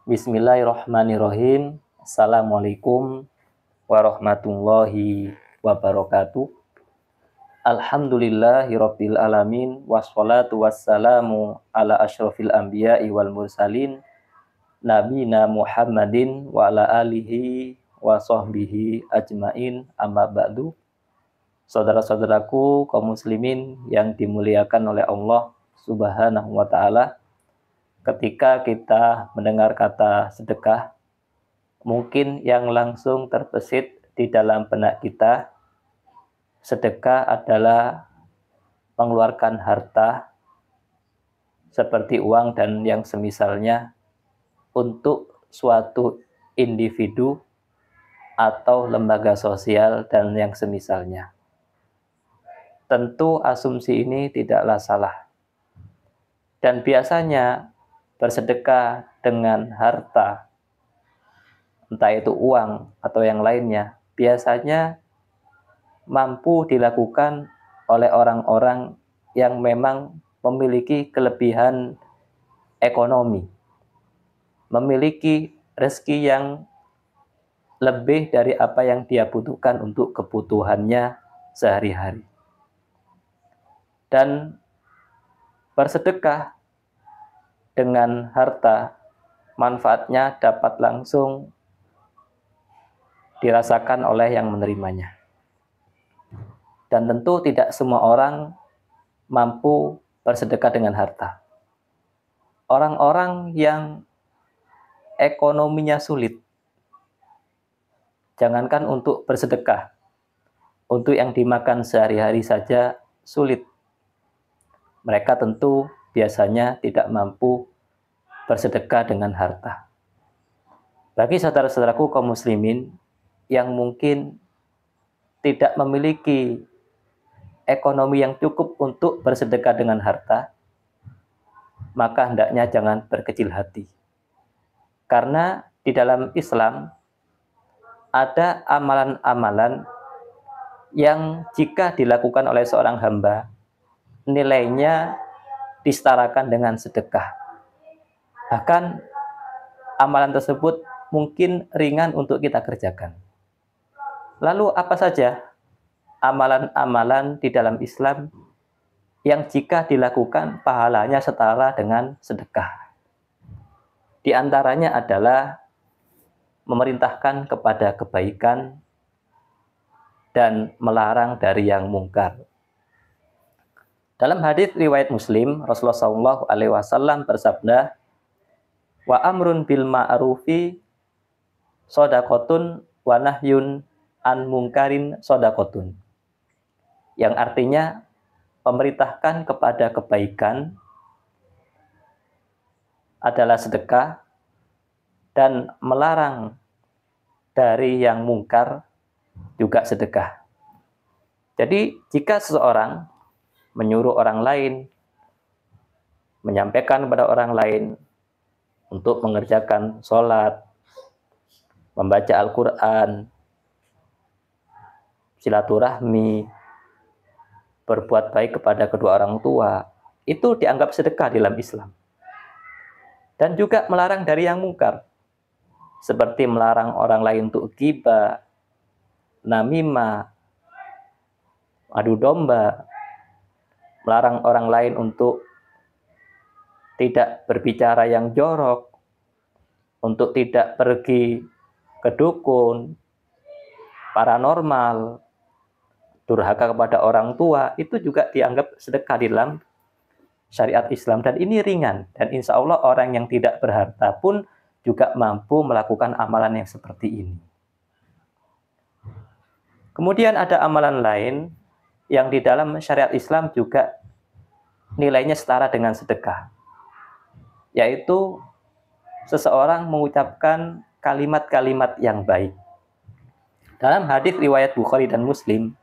Bismillahirrahmanirrahim. Assalamualaikum warahmatullahi wabarakatuh. Alhamdulillahirabbil alamin wassalatu wassalamu ala asyrofil anbiya'i wal mursalin nabina Muhammadin wa ala alihi wa sahbihi ajmain, amma ba'du. Saudara-saudaraku kaum muslimin yang dimuliakan oleh Allah Subhanahu wa taala, ketika kita mendengar kata sedekah, mungkin yang langsung terbesit di dalam benak kita, sedekah adalah mengeluarkan harta seperti uang dan yang semisalnya untuk suatu individu atau lembaga sosial dan yang semisalnya. Tentu asumsi ini tidaklah salah. Dan biasanya bersedekah dengan harta, entah itu uang atau yang lainnya, biasanya mampu dilakukan oleh orang-orang yang memang memiliki kelebihan ekonomi, memiliki rezeki yang lebih dari apa yang dia butuhkan untuk kebutuhannya sehari-hari. Dan bersedekah dengan harta, manfaatnya dapat langsung dirasakan oleh yang menerimanya. Dan tentu tidak semua orang mampu bersedekah dengan harta. Orang-orang yang ekonominya sulit, jangankan untuk bersedekah, untuk yang dimakan sehari-hari saja sulit. Mereka tentu biasanya tidak mampu bersedekah dengan harta. Bagi saudara-saudaraku kaum muslimin yang mungkin tidak memiliki ekonomi yang cukup untuk bersedekah dengan harta, maka hendaknya jangan berkecil hati. Karena di dalam Islam ada amalan-amalan yang jika dilakukan oleh seorang hamba, nilainya disetarakan dengan sedekah. Bahkan amalan tersebut mungkin ringan untuk kita kerjakan. Lalu apa saja amalan-amalan di dalam Islam yang jika dilakukan pahalanya setara dengan sedekah? Di antaranya adalah memerintahkan kepada kebaikan dan melarang dari yang mungkar. Dalam hadis riwayat Muslim, Rasulullah SAW bersabda, wa amrun bil ma'rufi shadaqatun wa nahyun an mungkarin shadaqatun. Yang artinya memerintahkan kepada kebaikan adalah sedekah dan melarang dari yang mungkar juga sedekah. Jadi jika seseorang menyuruh orang lain, menyampaikan kepada orang lain untuk mengerjakan sholat, membaca Al-Quran, silaturahmi, berbuat baik kepada kedua orang tua, itu dianggap sedekah dalam Islam. Dan juga melarang dari yang mungkar, seperti melarang orang lain untuk ghibah, namimah, adu domba, melarang orang lain untuk tidak berbicara yang jorok, untuk tidak pergi ke dukun, paranormal, durhaka kepada orang tua, itu juga dianggap sedekah dalam syariat Islam. Dan ini ringan, dan insya Allah orang yang tidak berharta pun juga mampu melakukan amalan yang seperti ini. Kemudian ada amalan lain yang di dalam syariat Islam juga nilainya setara dengan sedekah, yaitu seseorang mengucapkan kalimat-kalimat yang baik. Dalam hadis riwayat Bukhari dan Muslim,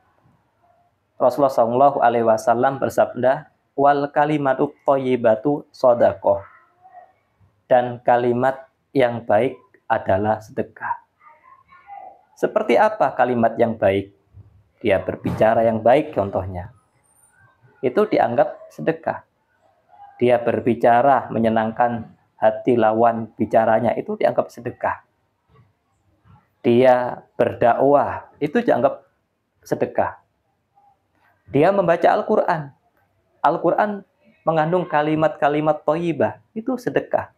Rasulullah SAW bersabda, wal kalimatu thayyibatu shadaqah, dan kalimat yang baik adalah sedekah. Seperti apa kalimat yang baik? Dia berbicara yang baik contohnya, itu dianggap sedekah. Dia berbicara menyenangkan hati lawan bicaranya itu dianggap sedekah. Dia berdakwah itu dianggap sedekah. Dia membaca Al-Quran. Al-Quran mengandung kalimat-kalimat thayyibah, itu sedekah.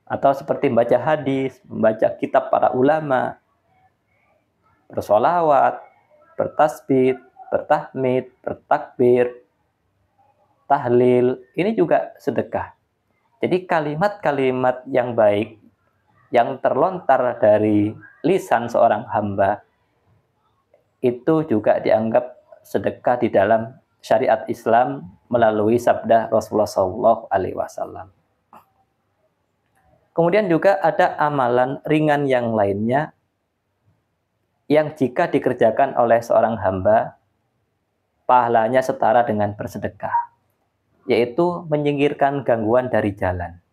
Atau seperti membaca hadis, membaca kitab para ulama, bersolawat, bertasbih, bertahmid, bertakbir, tahlil, ini juga sedekah. Jadi kalimat-kalimat yang baik yang terlontar dari lisan seorang hamba itu juga dianggap sedekah di dalam syariat Islam melalui sabda Rasulullah SAW. Kemudian juga ada amalan ringan yang lainnya yang jika dikerjakan oleh seorang hamba pahalanya setara dengan bersedekah, yaitu menyingkirkan gangguan dari jalan.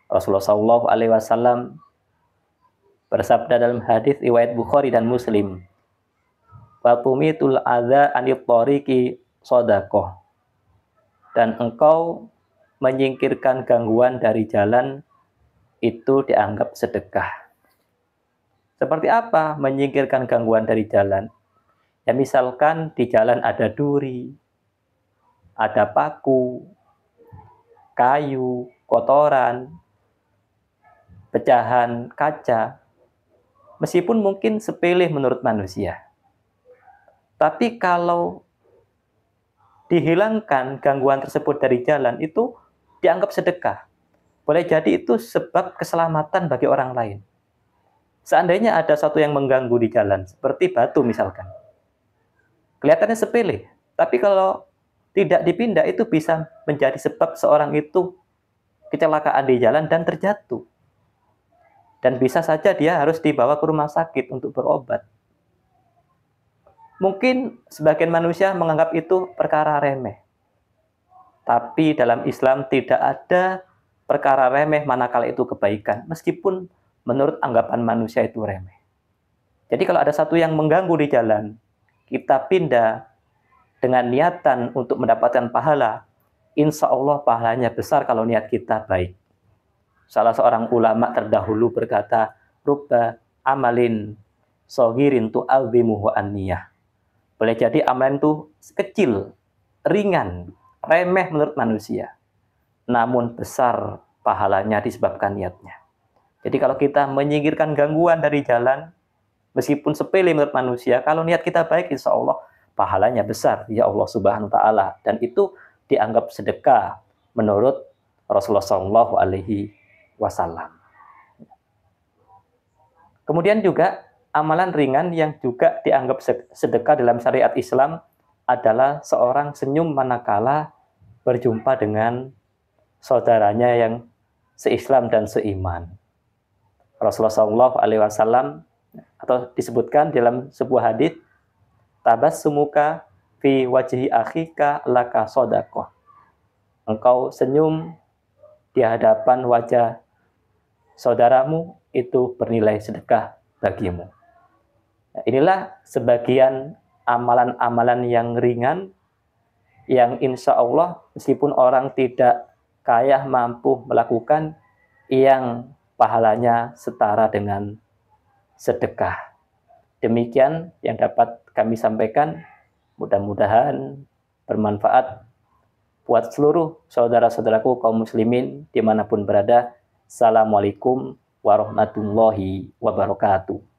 Rasulullah SAW bersabda dalam hadis riwayat Bukhari dan Muslim, "Watumitul adza anit thariqi shadaqah." Dan engkau menyingkirkan gangguan dari jalan itu dianggap sedekah. Seperti apa menyingkirkan gangguan dari jalan? Ya misalkan di jalan ada duri, ada paku, kayu, kotoran, pecahan kaca, meskipun mungkin sepele menurut manusia. Tapi kalau dihilangkan gangguan tersebut dari jalan, itu dianggap sedekah. Boleh jadi itu sebab keselamatan bagi orang lain. Seandainya ada satu yang mengganggu di jalan, seperti batu misalkan. Kelihatannya sepele, tapi kalau tidak dipindah itu bisa menjadi sebab seorang itu kecelakaan di jalan dan terjatuh. Dan bisa saja dia harus dibawa ke rumah sakit untuk berobat. Mungkin sebagian manusia menganggap itu perkara remeh. Tapi dalam Islam tidak ada perkara remeh manakala itu kebaikan. Meskipun menurut anggapan manusia itu remeh. Jadi kalau ada satu yang mengganggu di jalan, kita pindah dengan niatan untuk mendapatkan pahala, insya Allah pahalanya besar kalau niat kita baik. Salah seorang ulama terdahulu berkata, "Rubba amalin sohirin tu'azimuhu an-niyah." Boleh jadi amalan itu kecil, ringan, remeh menurut manusia. Namun besar pahalanya disebabkan niatnya. Jadi kalau kita menyingkirkan gangguan dari jalan, meskipun sepele menurut manusia, kalau niat kita baik, insya Allah pahalanya besar ya Allah Subhanahu wa Ta'ala. Dan itu dianggap sedekah menurut Rasulullah SAW. Kemudian juga amalan ringan yang juga dianggap sedekah dalam syariat Islam adalah seorang senyum manakala berjumpa dengan saudaranya yang seislam dan seiman. Rasulullah SAW atau disebutkan dalam sebuah hadis, tabassumuka fi wajhi akhika laka shadaqah. Engkau senyum di hadapan wajah saudaramu itu bernilai sedekah bagimu. Nah, inilah sebagian amalan-amalan yang ringan yang insya Allah meskipun orang tidak kaya mampu melakukan, yang pahalanya setara dengan sedekah. Demikian yang dapat kami sampaikan. Mudah-mudahan bermanfaat buat seluruh saudara-saudaraku kaum muslimin dimanapun berada. Assalamualaikum warahmatullahi wabarakatuh.